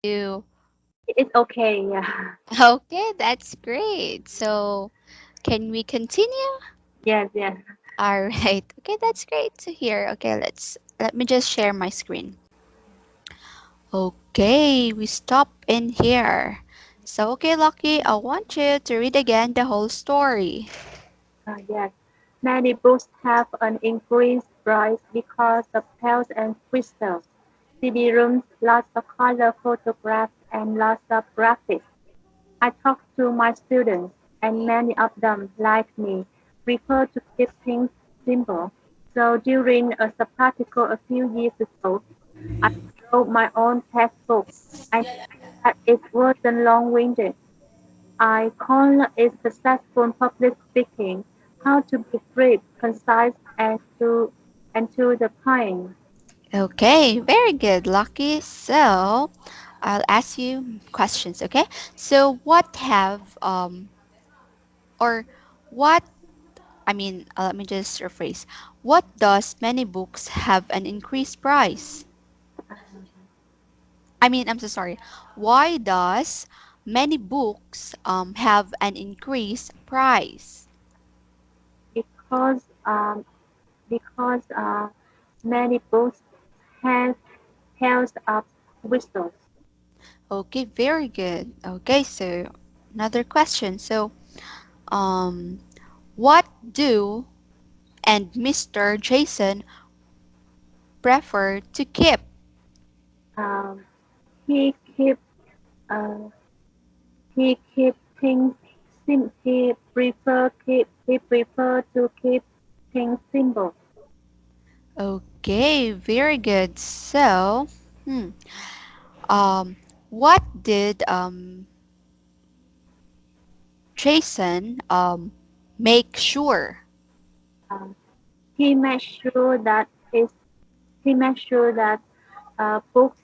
You. It's okay. Yeah. Okay, that's great. So, can we continue? Yes. Yes. All right. Okay, that's great to hear. Okay, let me just share my screen. Okay, we stop in here. So, okay, Lucky, I want you to read again the whole story. Yes. Many books have an increased price because of pearls and crystals. CD rooms, lots of color photographs, and lots of graphics. I talk to my students, and many of them, like me, prefer to keep things simple. So during a sabbatical a few years ago, I wrote my own textbook. I noticed that it wasn't long-winded. I call it successful public speaking, how to be brief, concise, and to the point. Okay, very good, Lucky. So, I'll ask you questions, okay? So, or what, let me just rephrase. What does many books have an increased price? I'm so sorry. Why does many books have an increased price? Because because many books have tales of whistles. Okay, very good. Okay, so another question. So, um, what do and Mr. Jason prefer to keep? Um, he keep uh, he keep things he prefer to keep things simple. Okay, very good. So, hmm, um, what did Jason make sure? Um, he made sure that his he made sure that book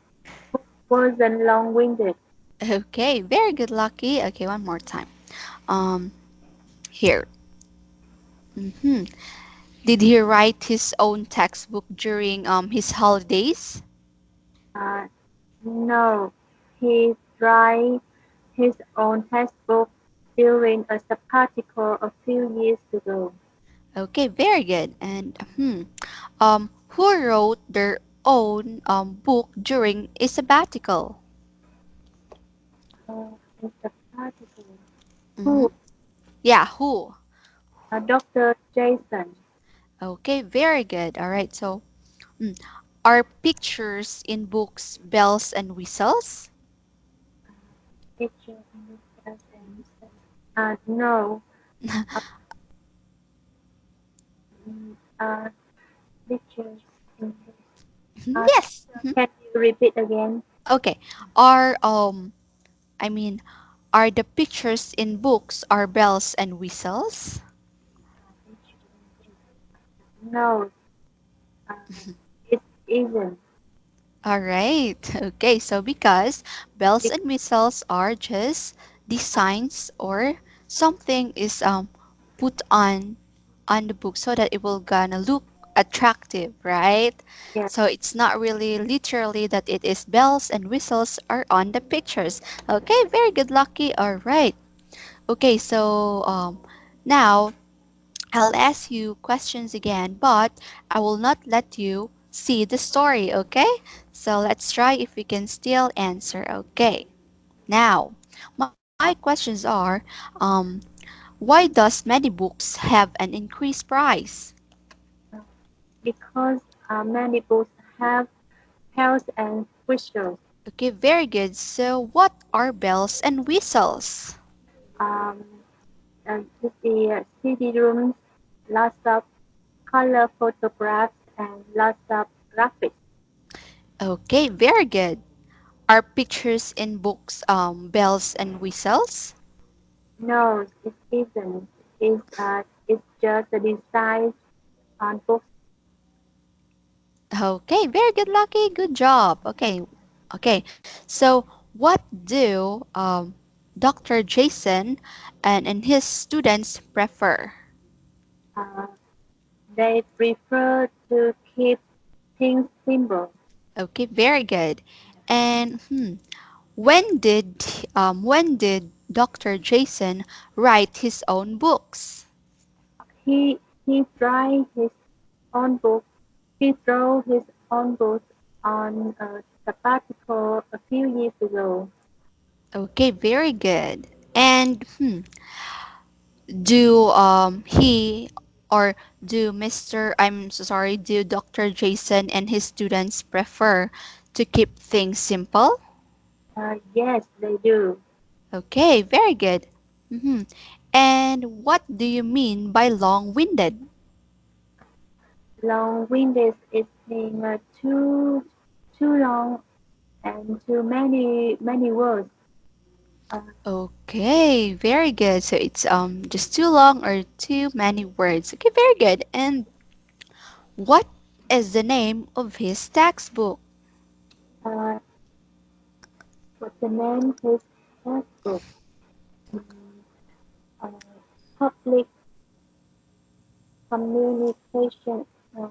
wasn't long-winded. Okay, very good, Lucky. Okay, one more time. Um, here. hmm Did he write his own textbook during his holidays? Uh, no, he tried his own textbook during a sabbatical a few years ago. Okay, very good. And who wrote their own book during a sabbatical? A sabbatical. Mm-hmm. Who? Yeah, who? Dr. Jason. Okay, very good. All right. So, mm, are pictures in books bells and whistles? Teacher in no. Uh, uh, Teachers in Yes. Mhm. can you repeat again? Okay. Are I mean, are the pictures in books are bells and whistles? No, uh, it isn't. All right. Okay. So because bells Be- and whistles are just designs or something is put on the book so that it will gonna look attractive, right? yeah, So it's not really literally that it is bells and whistles are on the pictures. Okay, very good, Lucky. All right. Okay, so now I'll ask you questions again, but I will not let you see the story, okay? So let's try if we can still answer, okay? Now, my questions are um, why does many books have an increased price? uh, because many books have bells and whistles. Okay, very good. So, what are bells and whistles? Um, the CD rooms, lots of color photographs, and lots of graphics. Okay, very good. Are pictures in books bells and whistles? No, it isn't. It's just a design on books. Okay, very good, Lucky. Good job. Okay. So, what do Dr. Jason and his students prefer? Uh, they prefer to keep things simple. Okay, very good. And when did Dr. Jason write his own books? He write his own book. He wrote his own book on a sabbatical a few years ago. Okay, very good. And do he or do Mr. I'm so sorry, do Dr. Jason and his students prefer to keep things simple? Yes, they do. Okay, very good. hmm And what do you mean by long-winded? Long-winded is being too long and too many words. Uh, Okay, very good. So it's just too long or too many words. Okay, very good. And what is the name of his textbook? uh, what's the name? His textbook. Mm, uh, Public communication. Uh,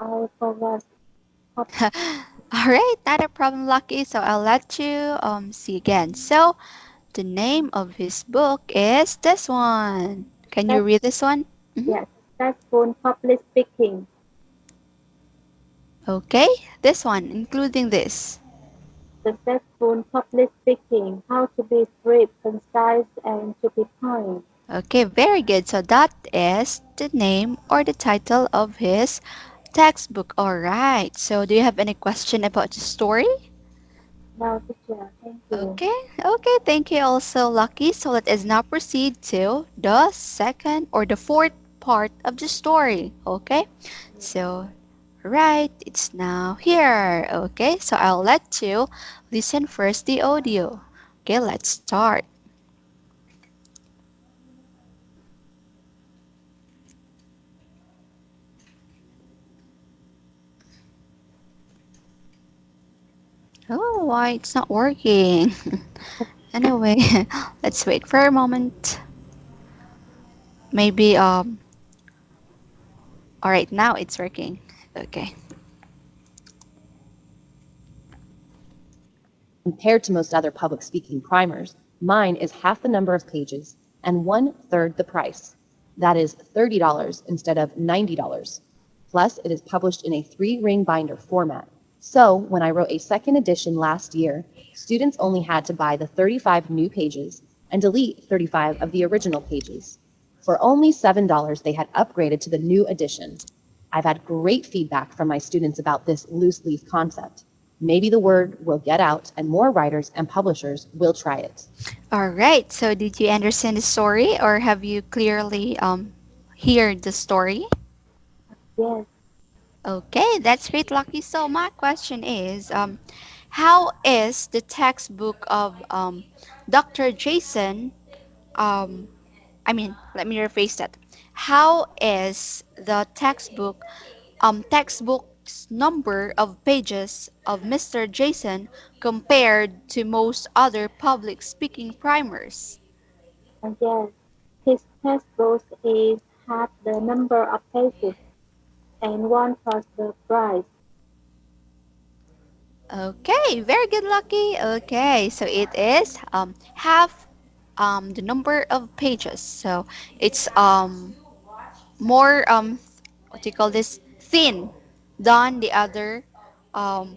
I forgot. Pub- All right, not a problem, Lucky. So I'll let you see again. So the name of his book is this one. Can you Text, read this one? yes, textbook public speaking. Okay, this one, including this. Successful public speaking. How to be brief, concise, and to the point. Okay, very good. So that is the name or the title of his textbook. All right. So do you have any question about the story? Now, teacher, thank you. Okay, okay, thank you also, Lucky. So let us now proceed to the second or the fourth part of the story. Okay, so right, it's now here. Okay, so I'll let you listen first the audio. Okay, let's start. Oh, why it's not working? Anyway, let's wait for a moment. Maybe all right, now it's working. Okay. Compared to most other public speaking primers, mine is half the number of pages and one-third the price. That is $30 instead of $90. Plus, it is published in a 3-ring binder format. So, when I wrote a second edition last year, students only had to buy the 35 new pages and delete 35 of the original pages. For only $7, they had upgraded to the new edition. I've had great feedback from my students about this loose leaf concept. Maybe the word will get out and more writers and publishers will try it. All right. So did you understand the story or have you clearly heard the story? Yes, Okay, that's great, Lucky. So my question is, how is the textbook of Dr. Jason? Um, let me rephrase that. How is the textbook's number of pages of Mr. Jason compared to most other public speaking primers? yes. His textbook is half the number of pages and one plus the price. Okay, very good, Lucky. Okay, so it is half the number of pages. So it's more what do you call this, thin than the other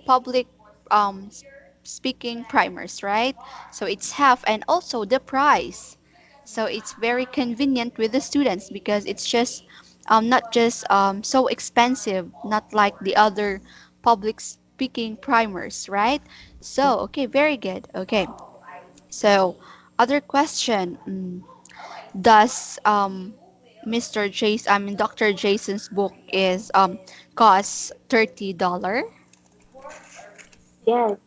public um, s- speaking primers, right? So it's half, and also the price. So it's very convenient with the students because it's just not just so expensive, not like the other public speaking primers, right? So okay, very good. Okay, so other question. Does Dr. Jason's book is costs $30? Yes,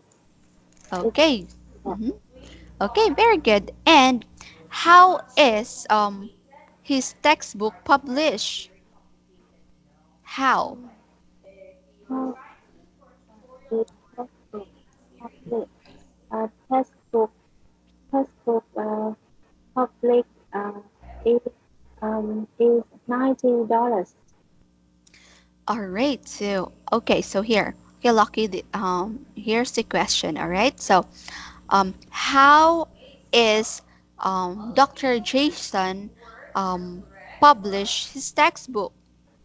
it's Okay. yes. hmm Okay, very good. And how is his textbook published? How? How is textbook public? Textbook public is is $90. All right. So, okay, so here. Okay, Lucky, here's the question, all right? So, how is Dr. Jason um, publish his textbook?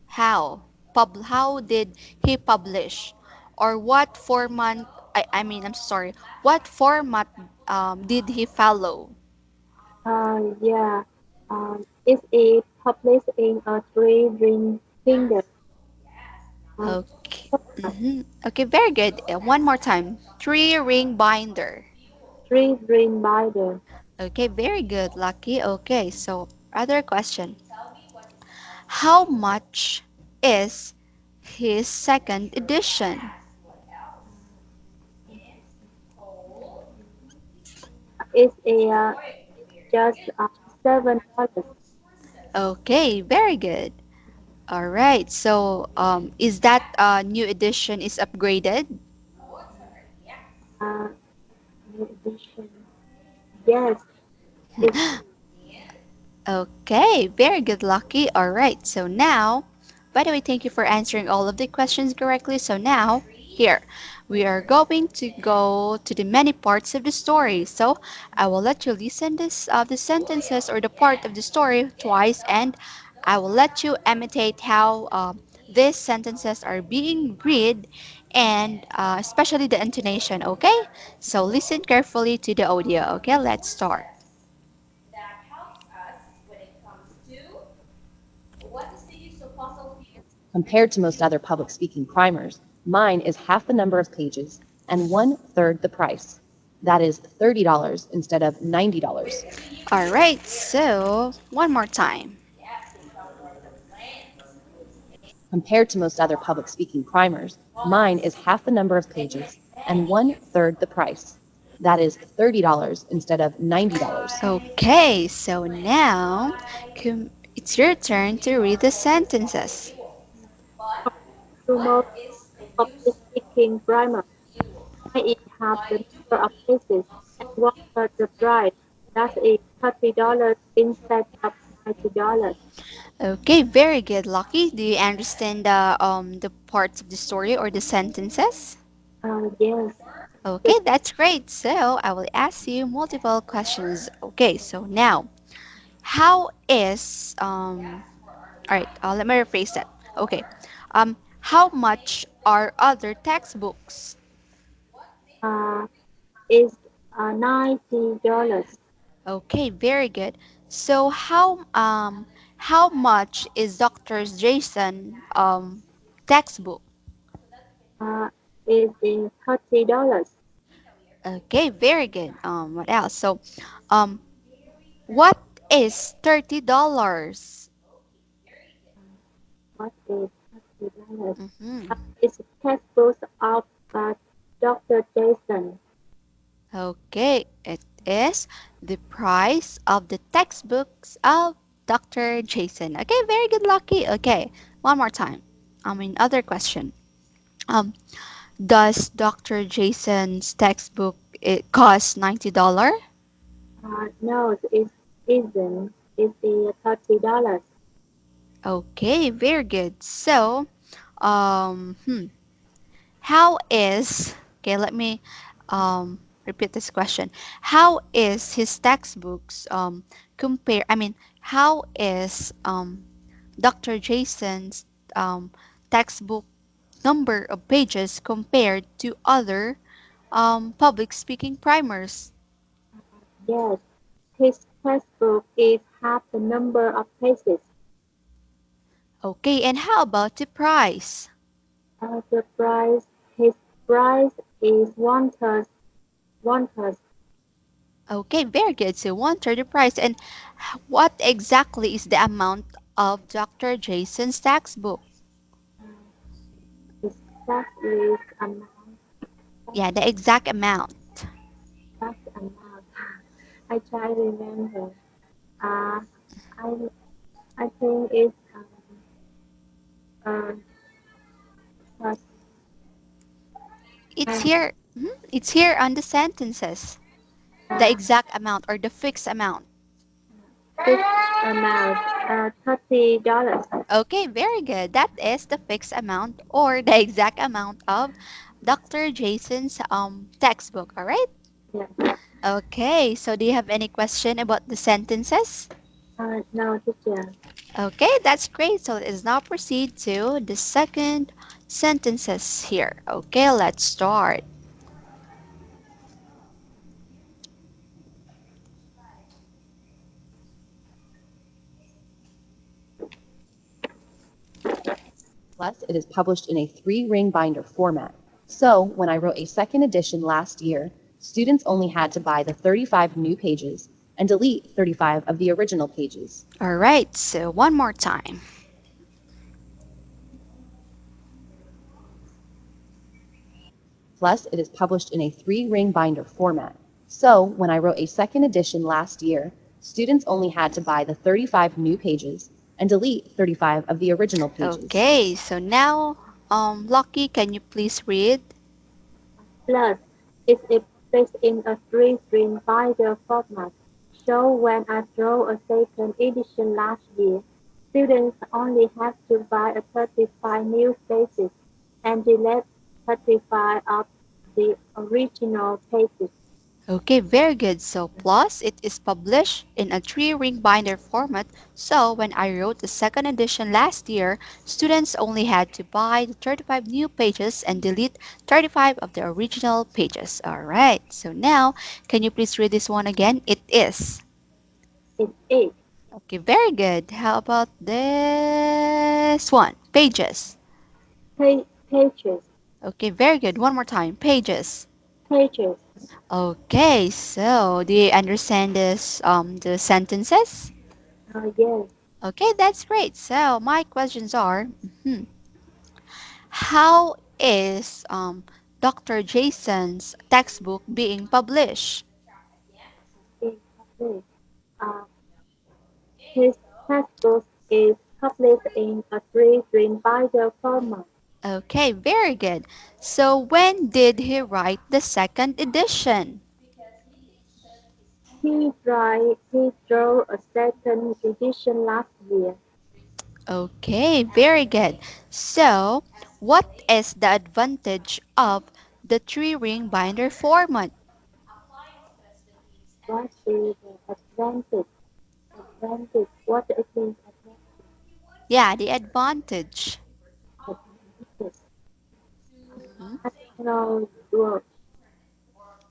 How did he publish? Or what format, I'm sorry, what format did he follow? Yeah. It's a published in a three-ring finger Okay. format. Okay, very good. One more time. Three ring binder. Three-ring binder. Okay, very good, Lucky. Okay, so other question. How much is his second edition? It's just $7. Okay, very good. All right. So, is that new edition is upgraded? Uh, New edition. Yes, it's Okay, very good, Lucky. All right, so now, by the way, thank you for answering all of the questions correctly. So now, here, we are going to go to the many parts of the story. So I will let you listen this the sentences or the part of the story twice, and I will let you imitate how these sentences are being read, and especially the intonation. Okay, so listen carefully to the audio. Okay, let's start. Compared to most other public speaking primers, mine is half the number of pages and one third the price. That is $30 instead of $90. All right, so one more time. Compared to most other public speaking primers, mine is half the number of pages and one third the price. That is $30 instead of $90. Okay, so now it's your turn to read the sentences. to most public speaking primer. I eat half the number of pieces and one-third the price. That's a $30 instead of $90. Okay, very good, Lucky. Do you understand the parts of the story or the sentences? Yes, Okay, good. that's great. So I will ask you multiple questions. Okay, so now, how is all right, let me rephrase that. Okay, how much are other textbooks? Uh, is $90. Okay, very good. So how much is Dr. Jason textbook? Uh, is in $30. Okay, very good. What else? So um what is $30? What is $30? Mm-hmm. It's textbooks of uh, Dr. Jason. Okay, it is the price of the textbooks of Dr. Jason. Okay, very good, Lucky. Okay, one more time. Other question. Um, does Dr. Jason's textbook it cost $90? No, it isn't. It's the $30. Okay, very good. So, um, hmm, how is okay? Let me repeat this question. How is his textbooks compare? How is Dr. Jason's textbook number of pages compared to other public speaking primers? Yes, his textbook is half the number of pages. Okay, and how about the price? The price, his price is one third. Okay, very good. So one third the price. And what exactly is the amount of Dr. Jason's textbook? Uh, his tax is amount, Yeah, the exact amount. tax amount. I try to remember. Uh, I I think it's uh, uh, It's uh, here. It's here on the sentences. The uh, exact amount or the fixed amount. fixed amount. $30. Okay, very good. That is the fixed amount or the exact amount of Dr. Jason's textbook, all right? Yeah. Okay, so do you have any question about the sentences? No, teacher. Okay, that's great. So let's now proceed to the second sentences here. Okay, let's start. Plus, it is published in a 3-ring binder format. So, when I wrote a second edition last year, students only had to buy the 35 new pages and delete 35 of the original pages. All right, so one more time. Plus, it is published in a 3-ring binder format. So, when I wrote a second edition last year, students only had to buy the 35 new pages and delete 35 of the original pages. Okay, so now, Lucky, can you please read? Plus, it's placed in a three-string binder format. So when I draw a second edition last year, students only have to buy a 35 new pages and delete 35 of the original pages. Okay, very good. So, plus, it is published in a 3-ring binder format. So, when I wrote the second edition last year, students only had to buy the 35 new pages and delete 35 of the original pages. All right. So, now, can you please read this one again? It is. It is Okay, very good. How about this one? Pages. pages, Okay, very good. One more time. Pages. pages. Okay, so do you understand this the sentences? Yes, Okay, that's great. So my questions are, mhm, how is Dr. Jason's textbook being published? it is. Uh, his textbook is published in a three-string binder format. Okay, very good. So when did he write the second edition? He drew a second edition last year. Okay, very good. So what is the advantage of the three-ring binder format? What is the advantage? Advantage. What it means advantage? Yeah, the advantage. Advantage. Mhm. I don't know the word.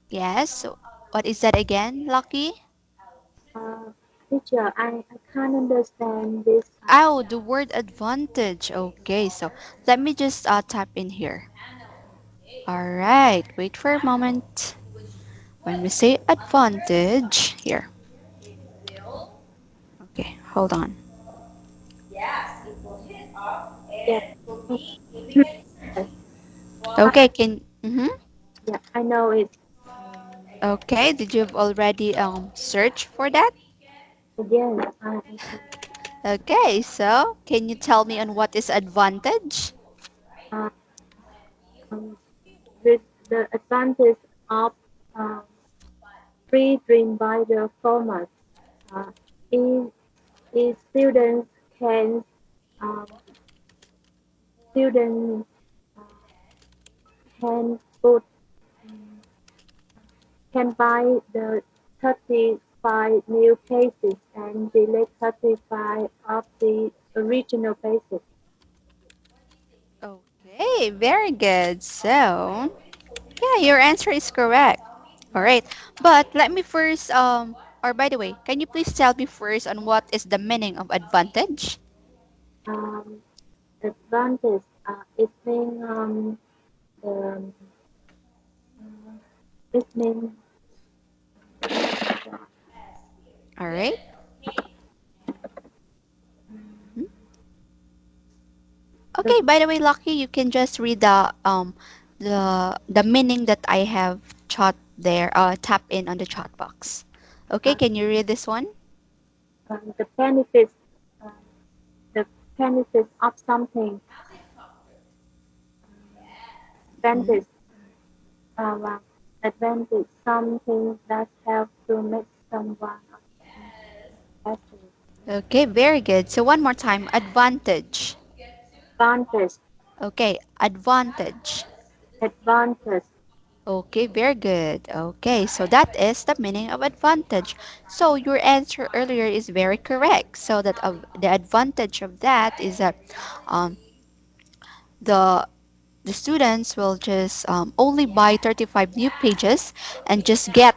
Yes, so what is that again, Lucky? Uh, Teacher, I can't understand this. Oh, the word advantage. Okay, so let me just type in here. All right, wait for a moment. When we say advantage, here. Okay, hold on. Yeah. Yes. I, Okay, can yeah, I know it. okay, did you already search for that? Again, I see. Okay, so can you tell me on what is advantage? Uh, um, with the advantage of um, free dream by the format. Uh, is students can um, students uh, can put can buy the 35 new pages and delete 35 of the original pages. Okay, very good. So, yeah, your answer is correct. All right. But let me first or by the way, can you please tell me first on what is the meaning of advantage? Um, Advantage it means the it means All right. Mhm. the Okay, by the way, Lucky, you can just read the meaning that I have chat there tap in on the chat box. Okay, uh, can you read this one? the benefits um, the benefits of something Mhm. advantage well, advantage something that helps to make someone or something better. Okay, very good. So one more time, advantage. advantage, Okay, advantage. advantage. Okay, very good. Okay, so that is the meaning of advantage. So your answer earlier is very correct. So that the advantage of that is that um, the the students will just only buy 35 new pages and just get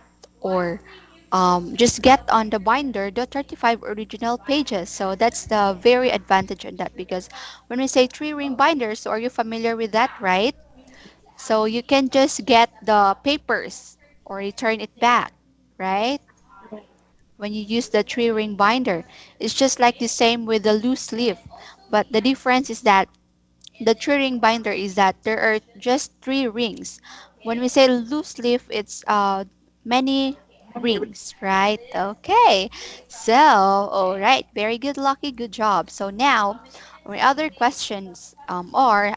on the binder the 35 original pages. So that's the very advantage on that, because when we say three ring binders, so are you familiar with that, right? So you can just get the papers or return it back, right? Yes, When you use the three ring binder, it's just like the same with the loose leaf, but the difference is that the three ring binder is that there are just three rings. When we say loose leaf, it's many many rings, right? Okay. So, all right, very good, Lucky. Good job. So now, my other questions are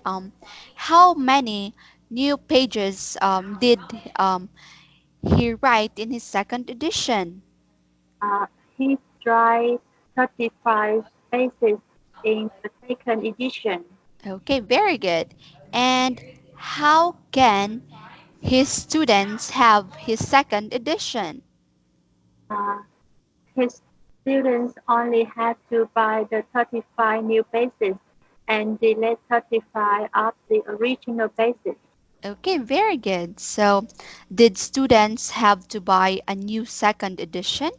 how many new pages did um, he write in his second edition? uh, he tried 35 spaces in the second edition. Okay, very good. And how can his students have his second edition? Uh, his students only had to buy the 35 new bases and delete 35 of the original bases. Okay, very good. So, did students have to buy a new second edition?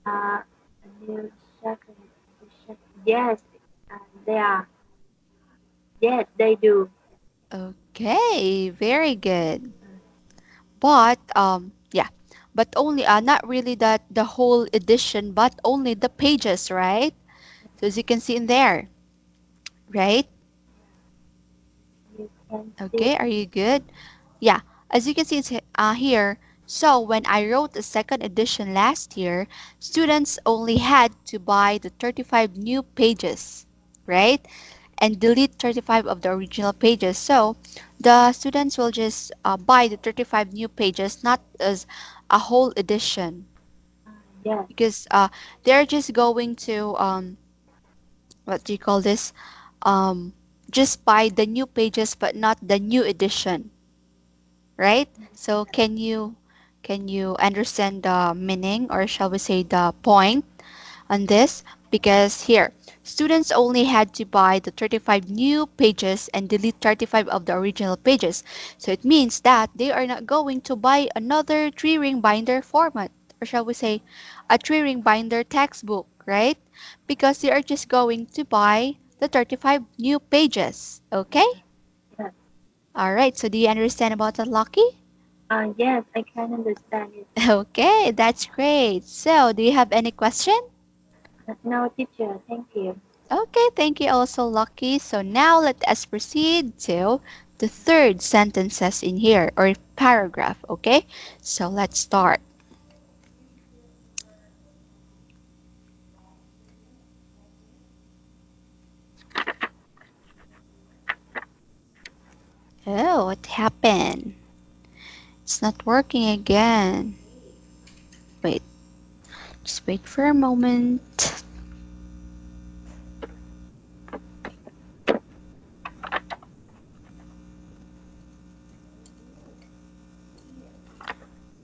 Uh, a new second edition. Yes, they are. Yes, they do. Okay, very good. But yeah, but only not really that the whole edition, but only the pages, right? So as you can see in there, right? You can see. Okay, are you good? Yeah, as you can see here, so when I wrote the second edition last year, students only had to buy the 35 new pages, right? And delete 35 of the original pages. So the students will just buy the 35 new pages, not as a whole edition, Yes, because they're just going to, what do you call this? Um, just buy the new pages, but not the new edition, right? So can you understand the meaning, or shall we say the point on this? Because here, students only had to buy the 35 new pages and delete 35 of the original pages. So it means that they are not going to buy another three ring binder format, or shall we say a three ring binder textbook, right? Because they are just going to buy the 35 new pages. Okay? yes. All right. So do you understand about that, Lucky? Yes, I can understand it. Okay, that's great. So, do you have any question? No, teacher, thank you. Okay, thank you also, Lucky. So now let us proceed to the third sentences in here, or paragraph, okay? So let's start. Oh, what happened? It's not working again. Wait, just wait for a moment.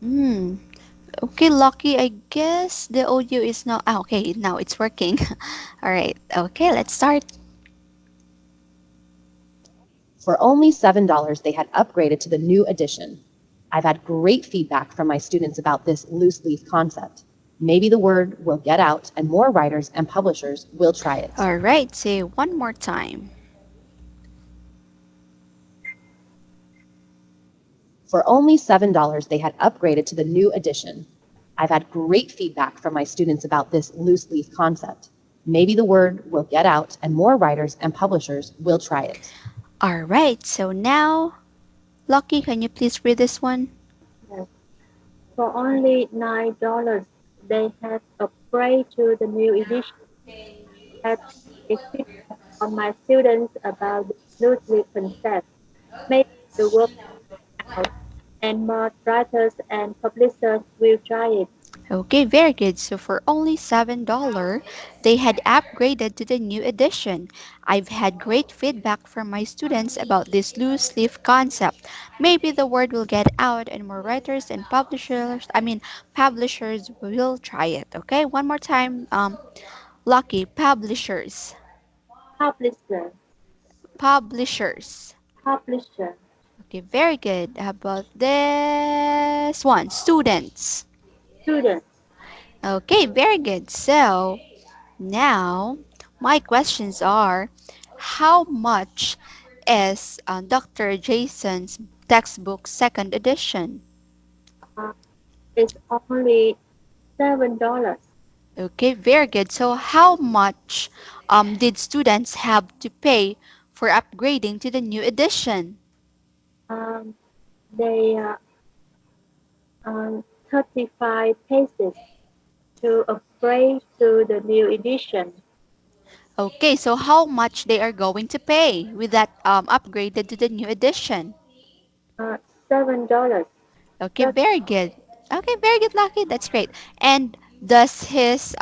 Hmm. Okay, Lucky, I guess the audio is now. Ah, okay, now it's working. All right. Okay, let's start. For only $7, they had upgraded to the new edition. I've had great feedback from my students about this loose leaf concept. Maybe the word will get out and more writers and publishers will try it. All right, say one more time. For only $7, they had upgraded to the new edition. I've had great feedback from my students about this loose leaf concept. Maybe the word will get out and more writers and publishers will try it. All right, so now, Lucky, can you please read this one? Yes. For only $9, they had upgraded to the new edition. Had great feedback from my students about the loosely concept. Maybe the word out and more writers and publishers will try it. Okay, very good. So for only $7, they had upgraded to the new edition. I've had great feedback from my students about this loose leaf concept. Maybe the word will get out and more writers and publishers will try it. Okay, one more time. Lucky, publishers. Publisher, Publishers. publisher, Okay, very good. How about this one? Students. student, Okay, very good. So, now, my questions are how much is Dr. Jason's textbook second edition? uh, is only $7. Okay, very good. So, how much did students have to pay for upgrading to the new edition? Um, they 35 pages to upgrade to the new edition. Okay, so how much they are going to pay with that upgraded to the new edition? Uh, $7. Okay, Thirty very good. Okay, very good, Lucky. That's great. And does his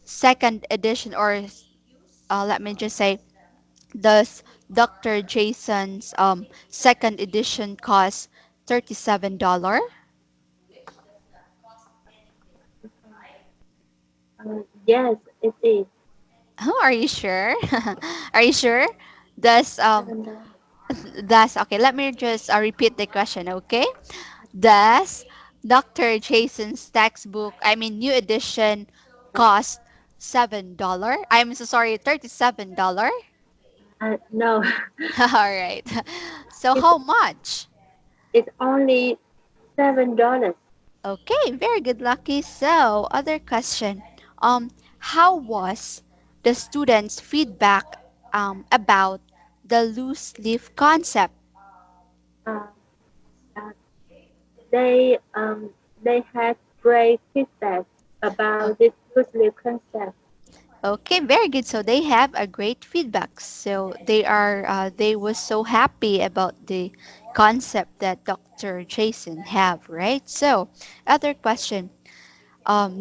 second edition, or let me just say, does Dr. Jason's second edition cost $37? Yes, it is. Oh, are you sure? Are you sure? Does $7. does okay? Let me just repeat the question. Okay, does Dr. Jason's textbook, new edition, cost $7? I'm so sorry, $37. No, All right. So it's how much? it's only $7. Okay, very good, Lucky. So, other question. How was the students' feedback about the loose leaf concept? Uh, uh, they they had great feedback Oh, about this loosely concept. okay, very good. So they have a great feedback. So they was so happy about the concept that Dr. Jason have, right? So, other question.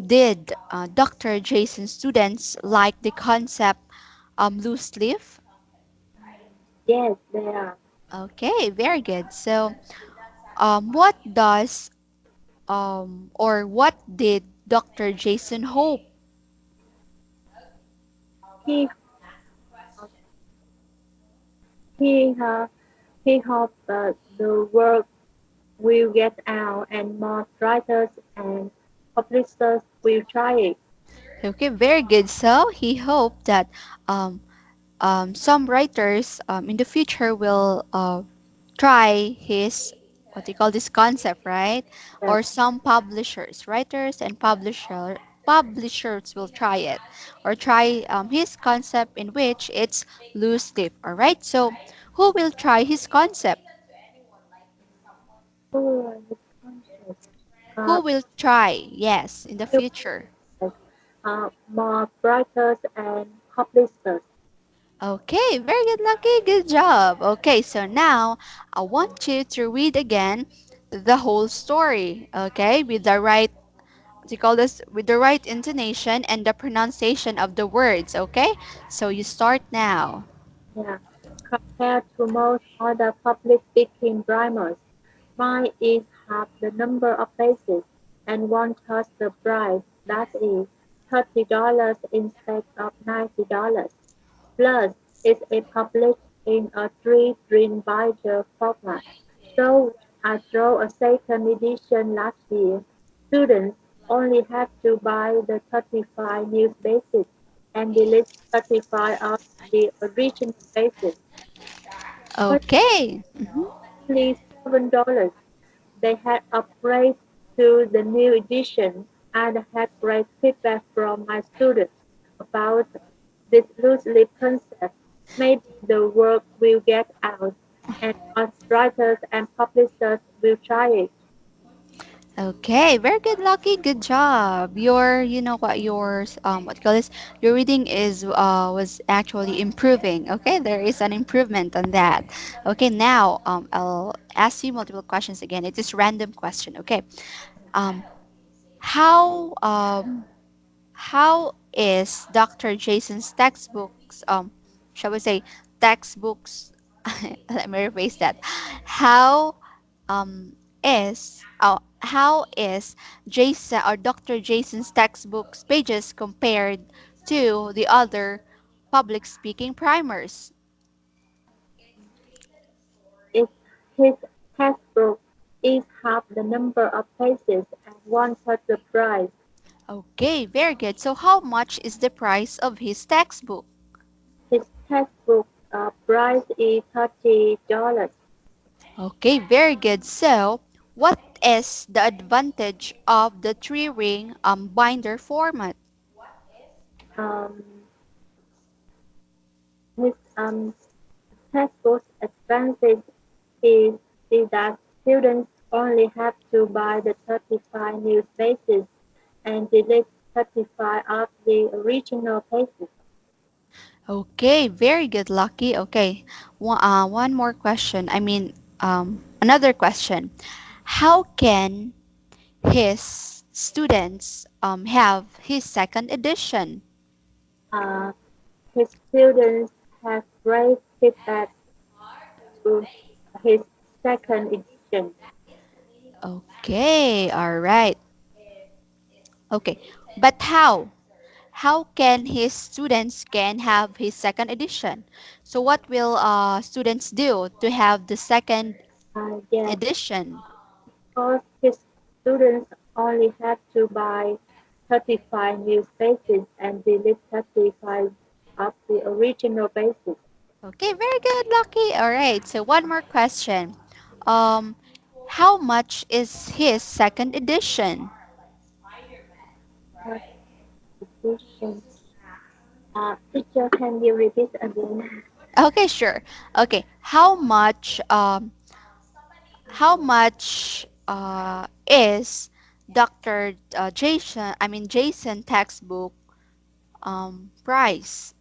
Did Dr. Jason's students like the concept loose leaf? Yes, they are. Okay, very good. So, what does or what did Dr. Jason hope? He he uh, he hopes that the work will get out and more writers and publishers will try it. Okay, very good. So he hoped that um, some writers in the future will try his what do you call this concept, right? Yes. Or some publishers, writers and publishers will try it or try his concept in which it's loose leaf. All right. So who will try his concept? Oh, the concept. Uh, Who will try? Yes, in the new future. publishers, more writers and publishers. Okay, very good, Lucky. Good job. Okay, so now I want you to read again the whole story. Okay, with the right, what do you call this? With the right intonation and the pronunciation of the words. Okay, so you start now. Yeah. Compared to most other public speaking primers, mine is half the number of pages and one-third the price, that is $30 instead of $90. Plus, it is published in a three-string binder format. So when I draw a second edition last year, students only have to buy the 35 new pages and delete 35 of the original pages. But Okay. Mhm. only $7. They had upgraded to the new edition and had great feedback from my students about this loose leaf concept. Maybe the work will get out and more writers and publishers will try it. Okay, very good, Lucky. Good job. You know what, what you call this? Your reading is was actually improving. Okay, there is an improvement on that. Okay, now I'll ask you multiple questions again. It is random question. Okay, um, How how is Dr. Jason's textbooks shall we say textbooks let me rephrase that. How how is Jason or Dr. Jason's textbooks pages compared to the other public speaking primers? If his textbook is half the number of pages and one-third the price. Okay, very good. So how much is the price of his textbook? His textbook price is $30. Okay, very good. So, what is the advantage of the three ring binder format? Um, his textbook expenses is, is that students only have to buy the 35 new pages and delete 35 of the original pages. Okay, very good, Lucky. Okay, one more question. Another question. How can his students have his second edition? Uh, his students have great feedback to his second edition. Okay, all right. Okay, but how? How can his students can have his second edition? So what will students do to have the second Yes, edition? because his students only have to buy 35 new pages and delete 35 of the original pages. Okay, very good, Lucky. All right, so one more question. Um, how much is his second edition? First edition. Teacher, can you repeat again? Okay, sure. Okay, how much is Dr. Jason textbook price?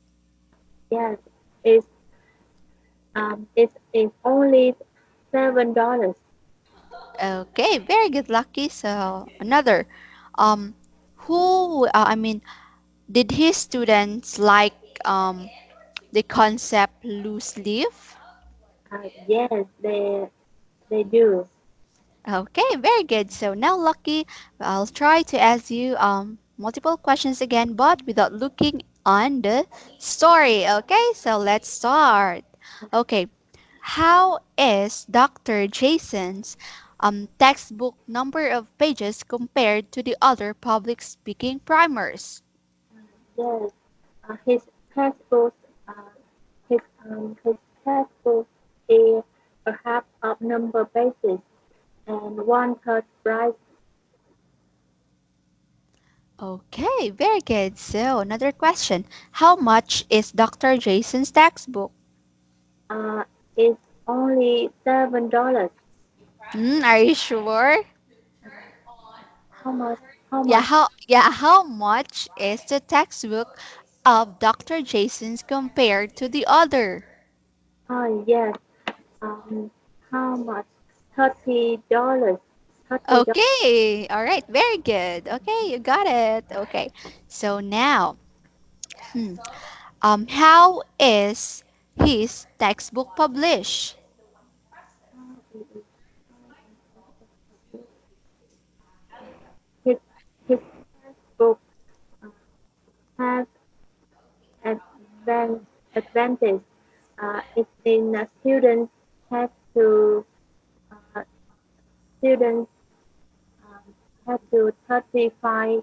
Yes, it's it's only $7. Okay, very good, Lucky. So another, um, who did his students like the concept loose leaf? Yes, they do. Okay, very good. So now, Lucky, I'll try to ask you multiple questions again, but without looking on the story. Okay, so let's start. Okay, how is Dr. Jason's textbook number of pages compared to the other public speaking primers? Yes, his textbook, uh, his textbook is a half of number basis and one-third price. Okay, very good. So another question. How much is Dr. Jason's textbook? Uh, it's only $7. Are you sure? How much? How Yeah, much? how much is the textbook of Dr. Jason's compared to the other? Yes. Um, how much? $30. $30. Okay, all right, very good. Okay, you got it. Okay, so now, hmm, how is his textbook published? His his textbook uh, has advan advantage. It means students have to uh, students have to 35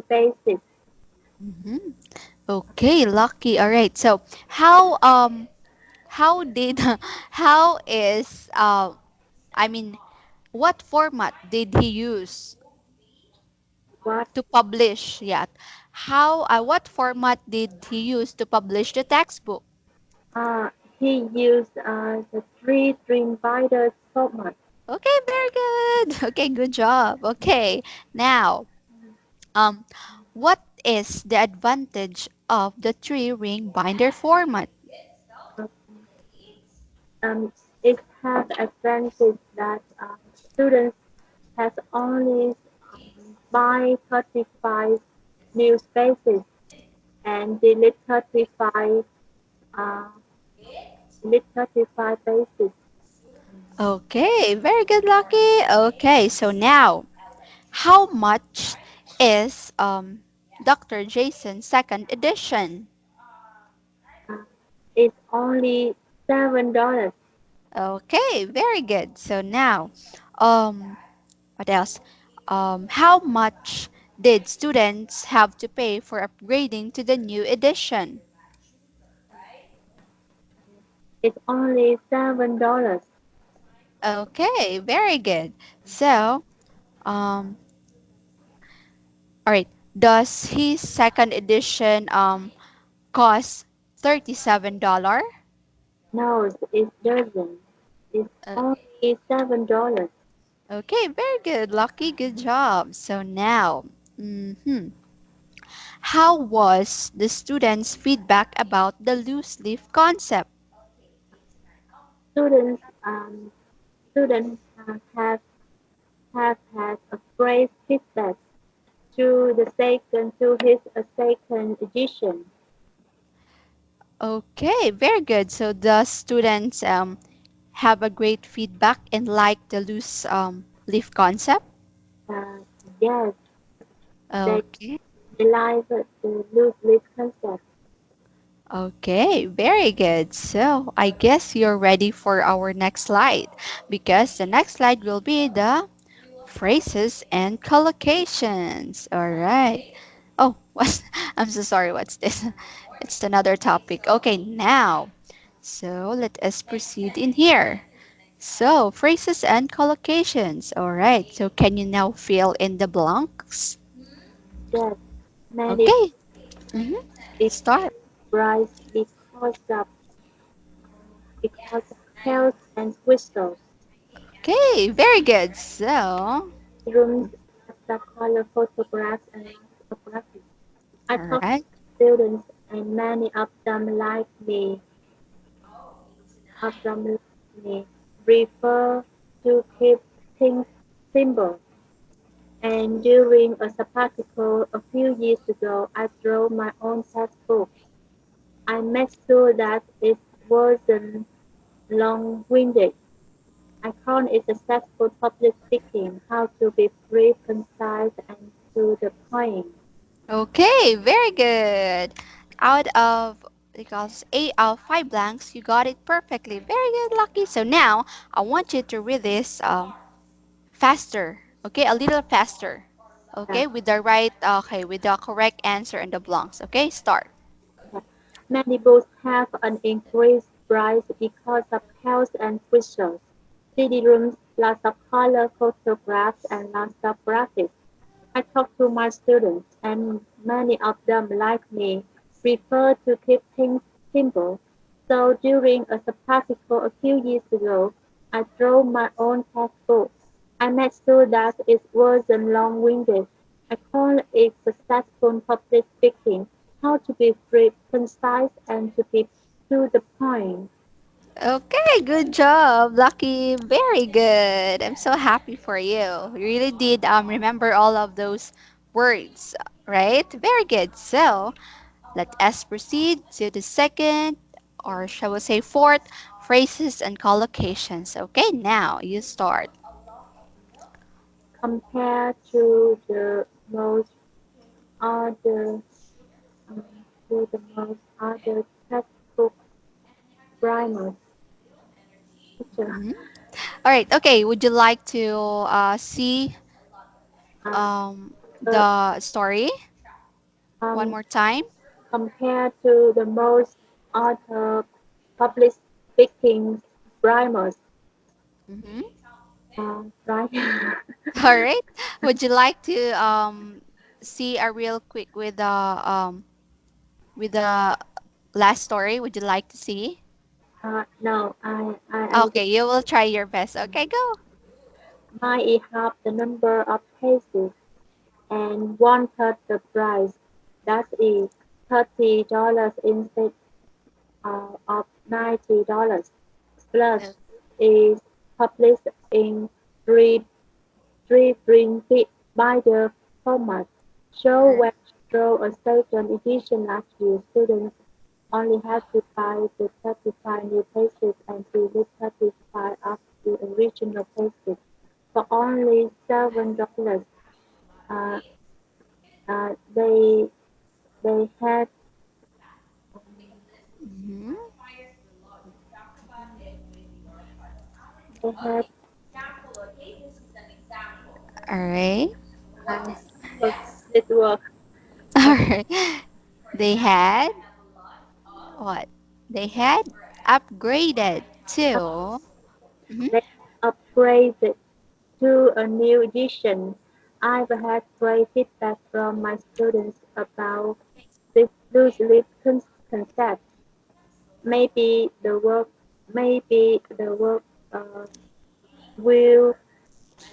basics. Hmm. Okay, lucky. All right. So how did how is I mean what format did he use What to publish? Yeah. How what format did he use to publish the textbook? uh, he used the three string binder format. Okay, very good. Okay, good job. Okay. Now, um what is the advantage of the three ring binder format? Uh, it has advantage that students has only buy 35 new spaces and delete 35 uh, delete 35 spaces. Okay, very good, Lucky. Okay, so now, how much is Dr. Jason's second edition? Uh, it's only $7. Okay, very good. So now, um, what else? How much did students have to pay for upgrading to the new edition? It's only $7. Okay, very good. So, um, all right. Does his second edition cost $37? No, it doesn't. It's only $7. Okay, very good, Lucky. Good job. So now, how was the students' feedback about the loose leaf concept? Students students have had a great feedback to his second edition. Okay, very good. So the students have a great feedback and like the loose leaf concept. Uh, yes, they Okay. they like the loose leaf concept. Okay, very good. So I guess you're ready for our next slide because the next slide will be the phrases and collocations. All right. Oh, what? I'm so sorry. What's this? It's another topic. Okay, now. So let us proceed in here. So, phrases and collocations. All right. So, can you now fill in the blanks? Yes, many Okay. Mm-hmm. it Start. rise because of health and crystals. Okay. Very good. So, Rooms that color photographs and lithography. I all talk to right. students and many of them like me refer to keep things simple. And during a sabbatical a few years ago, I drew my own textbook. I made sure that it wasn't long-winded. I call it successful public speaking, how to be brief, concise, and to the point. Okay. Very good. Out of because 8 out of 5 blanks, you got it perfectly. Very good, Lucky. So now I want you to read this faster. Okay, a little faster. Uh, Okay, with the right. Okay, with the correct answer and the blanks. Okay, start. Many books have an increased price because of health and crystals. CD-rooms, lots of color photographs, and lots of graphics. I talk to my students, and many of them, like me, prefer to keep things simple. So during a sabbatical a few years ago, I drew my own textbook. I made sure that it wasn't long-winded. I call it successful public speaking, how to be brief, concise, and to be to the point. Okay, good job, Lucky. Very good. I'm so happy for you. You really did remember all of those words, right? Very good. So let us proceed to the second, or shall we say fourth, phrases and collocations. Okay, now you start. Compared to the most other other textbook primers. Teacher, Mhm. All right. Okay. Would you like to see uh, uh, the story one um, more time? compared to the most other public speaking primers, Mm-hmm. right? All right. Would you like to see a real quick with the last story? Would you like to see? No, I Okay, you will try your best. Okay, go. might have the number of pages and one-third the price. That is $30 instead of $90. Plus is published in three printed binder. format. Show when I draw a second edition last year, students only had to buy the 35 new pages and delete 35 of the original pages for only $7. Uh, they had um, Mm-hmm. they had All right. I it work. All right. They had what? They had upgraded to. Mhm. They upgraded to a new edition. I've had great feedback from my students about this loose-leaf concept. Maybe the work, maybe the work uh, will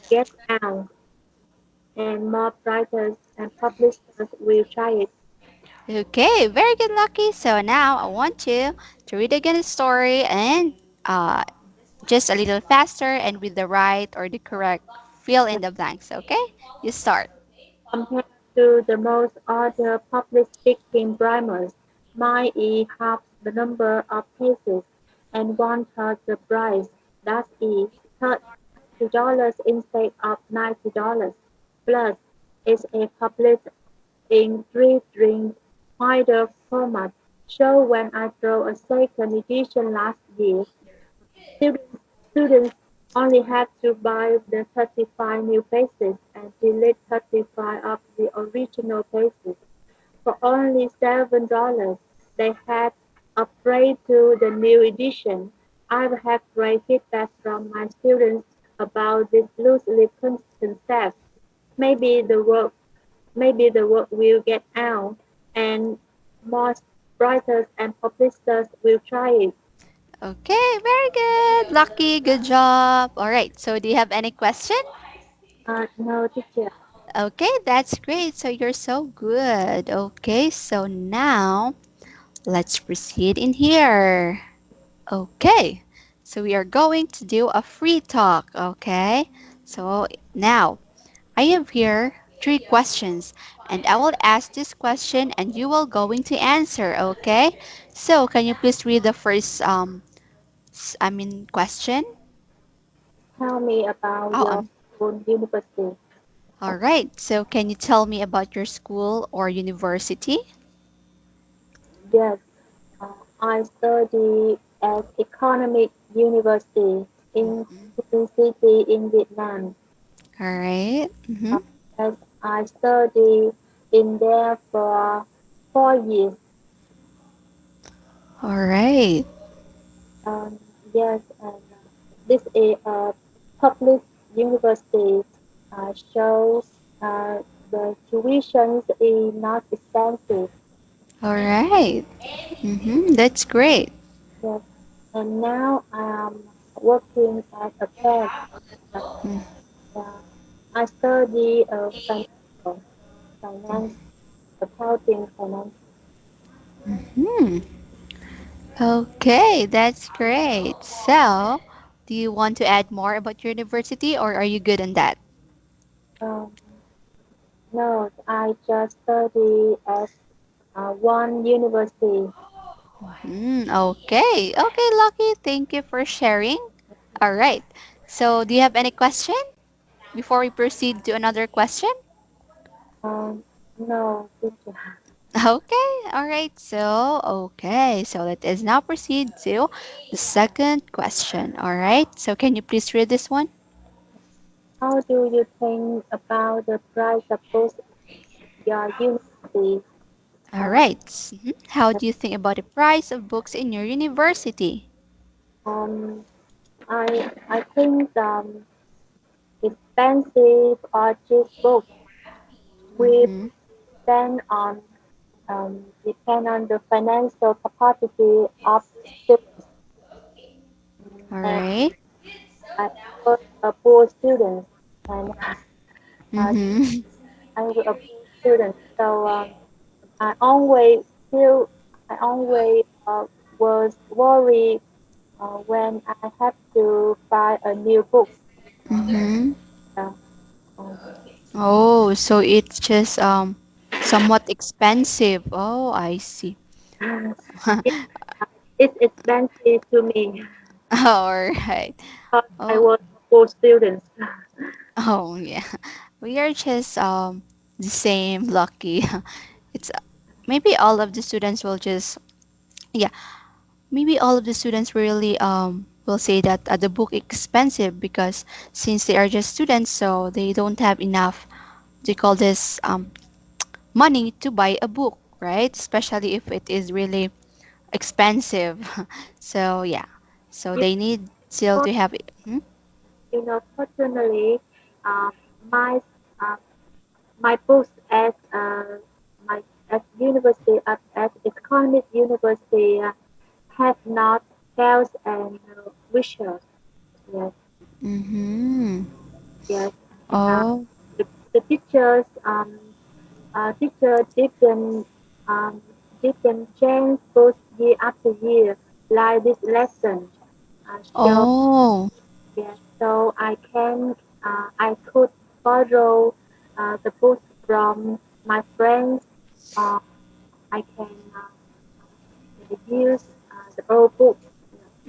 get out, and more writers and publishers will try it. Okay, very good, Lucky. So now I want you to read again the story and uh, just a little faster and with the right or the correct fill in the blanks. Okay, you start. Compared to the most other public speaking primers, mine is half the number of pages and one-third the price. That is $30 instead of $90. Plus, it's a published in three-ring wider format. So when I draw a second edition last year, students, students only had to buy the 35 new pages and delete 35 of the original pages. For only $7, they had upgraded to the new edition. I've had great feedback from my students about this loosely concept. Maybe the work, maybe the work will get out, and more writers and publishers will try it. Okay, very good, Lucky. Good job. All right. So do you have any question? No, teacher. Okay, that's great. So you're so good. Okay, so now let's proceed in here. Okay, so we are going to do a free talk. Okay, so now I have here three questions, and I will ask this question, and you will going to answer. Okay, so can you please read the first question? Tell me about Oh, your own university. all right. So can you tell me about your school or university? Yes, I study at Economic University in Ho City in Vietnam. All right. Mm-hmm. Uh, as I study in there for 4 years. All right. Yes, and this is a public university. So the tuitions is not expensive. All right. Mm-hmm. That's great. Yes, and now I am working at a bank. Uh, uh, I study finance, accounting, finance. Hmm. Okay, that's great. So, do you want to add more about your university or are you good on that? Um, no, I just study at one university. Okay. Okay, Lucky. Thank you for sharing. All right. So, do you have any question before we proceed to another question? No, teacher. Okay. All right. So, okay. So, let us now proceed to the second question. All right. So, can you please read this one? How do you think about the price of books in your university? All Uh, right. How do you think about the price of books in your university? um, I think expensive or cheap books will Mm-hmm. depend on the financial capacity of students. All And right. I was a poor student, and uh, Mm-hmm. I was a poor student, so I always feel I always was worried when I had to buy a new book. Mm-hmm. Uh, um, Oh, so it's just somewhat expensive. Oh, I see. Yeah, it's expensive to me All right. because I Oh, was a poor student. oh yeah. We are just the same lucky. It's maybe all of the students will just yeah, maybe all of the students really will say that the book expensive because since they are just students so they don't have enough they call this money to buy a book, right? Especially if it is really expensive. So yeah. So You they need still know, to have it. Hmm? fortunately, um, my uh, my books my at university at economic university have not bells and whistles. Yes, Mm-hmm. yes. And Oh. the teachers teacher um, didn't change books year after year like this lesson. So Oh. yes, so I could borrow the books from my friends. Uh, I can use the old books.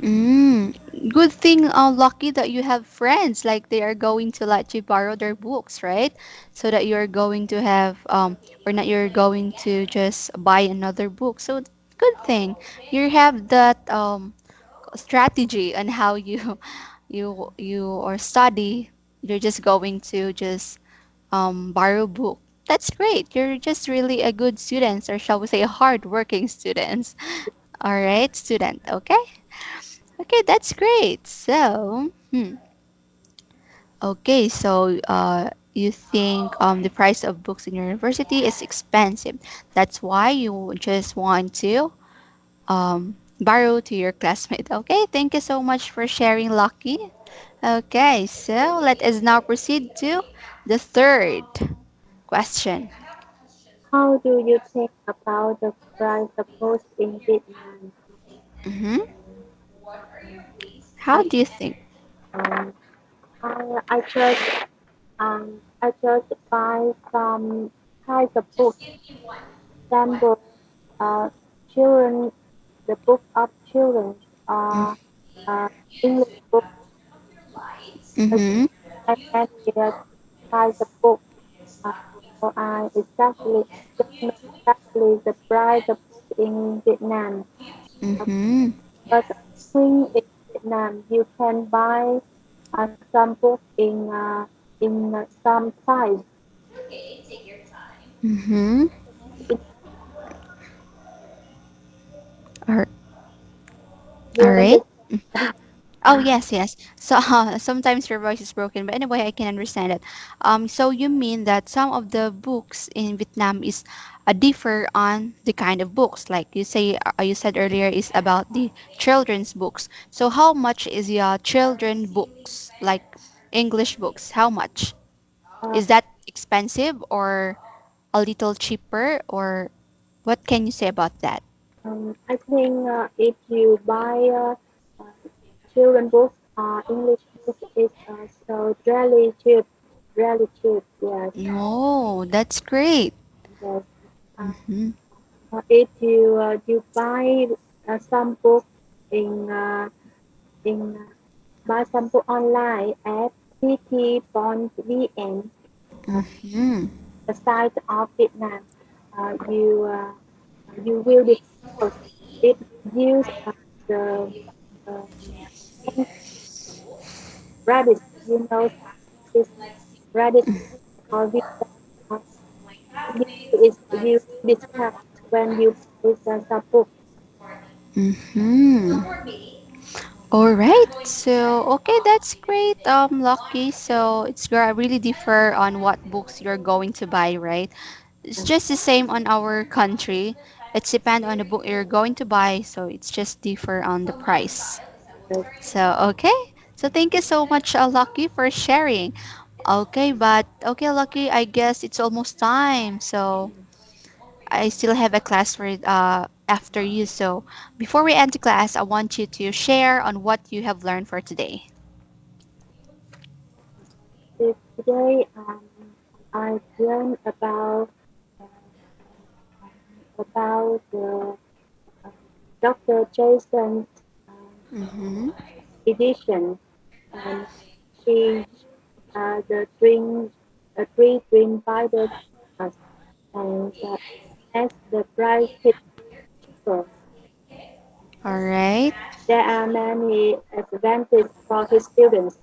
Mm. Good thing, lucky that you have friends like they are going to let you borrow their books, right? So that you're going to have or not you're going to just buy another book. So good thing you have that strategy on how you you or study. You're just going to just borrow book. That's great. You're just really a good student, or shall we say, a hard-working student. All right, student. Okay. Okay, that's great. So, okay, so you think the price of books in your university is expensive. That's why you just want to borrow to your classmate. Okay, thank you so much for sharing, Lucky. Okay, so let us now proceed to the third question. How do you think about the price of books in Vietnam? Mm-hmm. I How do you think? um, I just buy some kinds of books. Example, uh, children, the book of children, uh, uh, English book, Mm-hmm. and many kinds of books. Uh, so I exactly don't know exactly the price of book in Vietnam. Uh, Mm-hmm. but I think in Vietnam you can buy some books in some size. Mm-hmm. In, All you all right. understand? Oh yes, yes. So sometimes your voice is broken, but anyway, I can understand it. So you mean that some of the books in Vietnam is differ on the kind of books, like you said earlier, is about the children's books. So how much is your children books, like English books? How much Uh, is that expensive or a little cheaper, or what can you say about that? I think if you buy uh, children books, English books is so really cheap. Yes, No, that's great. yes. Uh, Mm-hmm. if you buy some book in uh, in buy some book online at tt.vn, uh, Mm-hmm. the site of Vietnam, you will be surprised if you use the uh, Reddit, this Reddit or Visa, uh, you will be surprised when you buy some book. Mm-hmm. All right. So, okay, that's great. Lucky. So, it's gonna really differ on what books you're going to buy, right? It's just the same on our country. It's depend on the book you're going to buy, so it's just differ on the price. Yes, So, okay. So, thank you so much, Lucky, for sharing. Okay, but okay, Lucky, I guess it's almost time. So, I still have a class for after you. So before we end the class, I want you to share on what you have learned for today. today I learned uh, the uh, Dr. Jason's uh, Mm-hmm. edition, and she the three dream Bible us, and as the price hit cheaper, All right. there are many advantages for his students.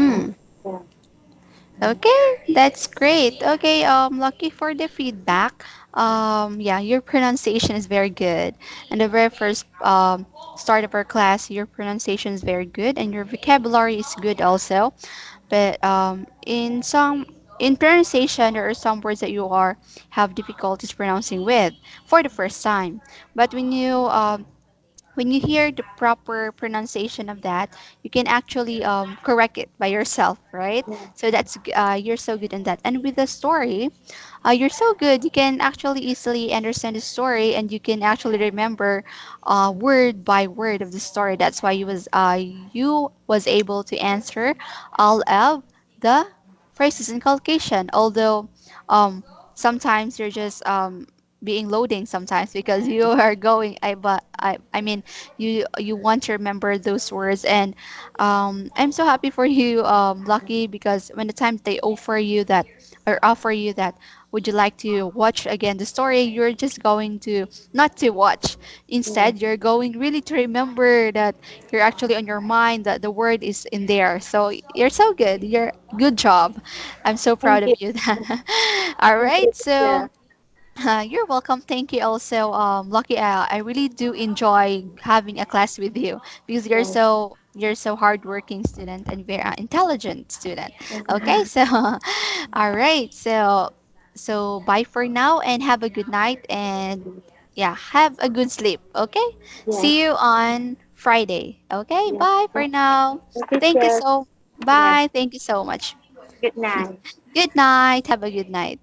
Uh, Mm-hmm. yeah, Okay, that's great. Okay, lucky for the feedback. Yeah, your pronunciation is very good. And the very first start of our class, your pronunciation is very good, and your vocabulary is good also. But in pronunciation, there are some words that you are have difficulties pronouncing with for the first time. But when you hear the proper pronunciation of that, you can actually correct it by yourself, right? yeah, So you're so good in that. And with the story, you're so good. You can actually easily understand the story, and you can actually remember word by word of the story. That's why you was able to answer all of the phrases in collocation. Although sometimes you're just being loading sometimes because you are going I mean you want to remember those words. And I'm so happy for you, Lucky, because when the time they offer you that, would you like to watch again the story, you're just going to not to watch. yeah. Instead, you're going really to remember that you're actually on your mind that the word is in there. So you're so good. You're good job. I'm so proud Thank of you, you. All thank you, right. So teacher. you're welcome. Thank you also, Lucky. I really do enjoy having a class with you because Yeah, you're so hardworking student and very intelligent student. Okay, yeah, so all right. So bye for now and have a good night and yeah, have a good sleep. Okay, yeah, see you on Friday. Okay, yeah. bye for now. Thank you Teacher, so. yeah. Bye. Thank you so much. Good night. Good night. Have a good night.